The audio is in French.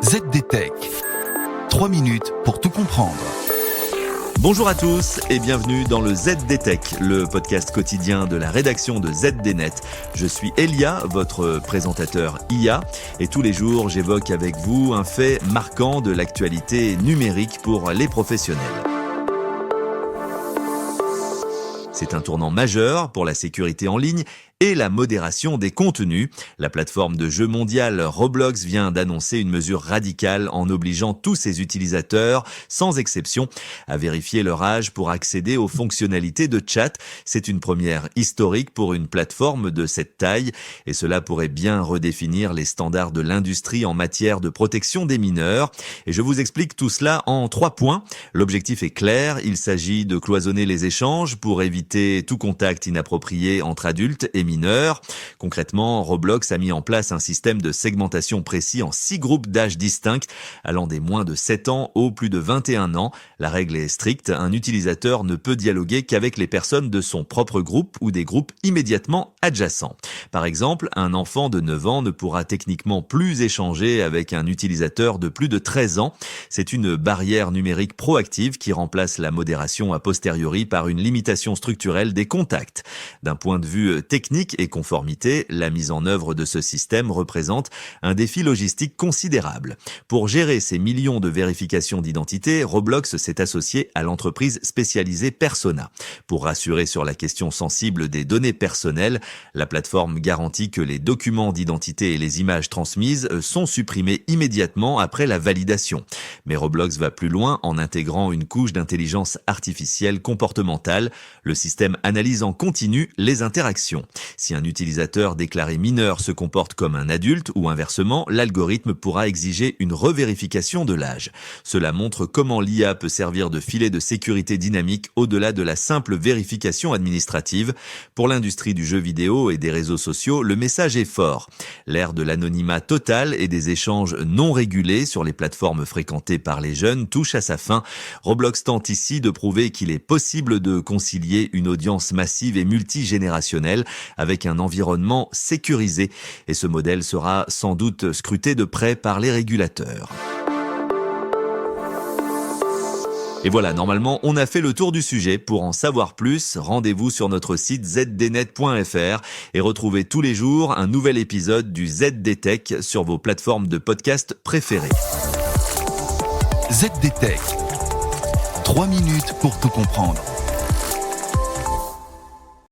ZDTech. 3 minutes pour tout comprendre. Bonjour à tous et bienvenue dans le ZDTech, le podcast quotidien de la rédaction de ZDNet. Je suis Elia, votre présentateur IA, et tous les jours j'évoque avec vous un fait marquant de l'actualité numérique pour les professionnels. C'est un tournant majeur pour la sécurité en ligne et la modération des contenus. La plateforme de jeux mondiale Roblox vient d'annoncer une mesure radicale en obligeant tous ses utilisateurs, sans exception, à vérifier leur âge pour accéder aux fonctionnalités de chat. C'est une première historique pour une plateforme de cette taille et cela pourrait bien redéfinir les standards de l'industrie en matière de protection des mineurs. Et je vous explique tout cela en 3 points. L'objectif est clair, il s'agit de cloisonner les échanges pour éviter tout contact inapproprié entre adultes et mineurs. Concrètement, Roblox a mis en place un système de segmentation précis en 6 groupes d'âge distincts, allant des moins de 7 ans aux plus de 21 ans. La règle est stricte, un utilisateur ne peut dialoguer qu'avec les personnes de son propre groupe ou des groupes immédiatement adjacents. Par exemple, un enfant de 9 ans ne pourra techniquement plus échanger avec un utilisateur de plus de 13 ans. C'est une barrière numérique proactive qui remplace la modération a posteriori par une limitation structurelle des contacts. D'un point de vue technique et conformité, la mise en œuvre de ce système représente un défi logistique considérable. Pour gérer ces millions de vérifications d'identité, Roblox s'est associé à l'entreprise spécialisée Persona. Pour rassurer sur la question sensible des données personnelles, la plateforme garantit que les documents d'identité et les images transmises sont supprimés immédiatement après la validation. Mais Roblox va plus loin en intégrant une couche d'intelligence artificielle comportementale. Le système analyse en continu les interactions. Si un utilisateur déclaré mineur se comporte comme un adulte ou inversement, l'algorithme pourra exiger une revérification de l'âge. Cela montre comment l'IA peut servir de filet de sécurité dynamique au-delà de la simple vérification administrative. Pour l'industrie du jeu vidéo et des réseaux sociaux, le message est fort. L'ère de l'anonymat total et des échanges non régulés sur les plateformes fréquentées par les jeunes touche à sa fin. Roblox tente ici de prouver qu'il est possible de concilier une audience massive et multigénérationnelle avec un environnement sécurisé. Et ce modèle sera sans doute scruté de près par les régulateurs. Et voilà, normalement, on a fait le tour du sujet. Pour en savoir plus, rendez-vous sur notre site zdnet.fr et retrouvez tous les jours un nouvel épisode du ZDTech sur vos plateformes de podcast préférées. ZDTech. 3 minutes pour tout comprendre.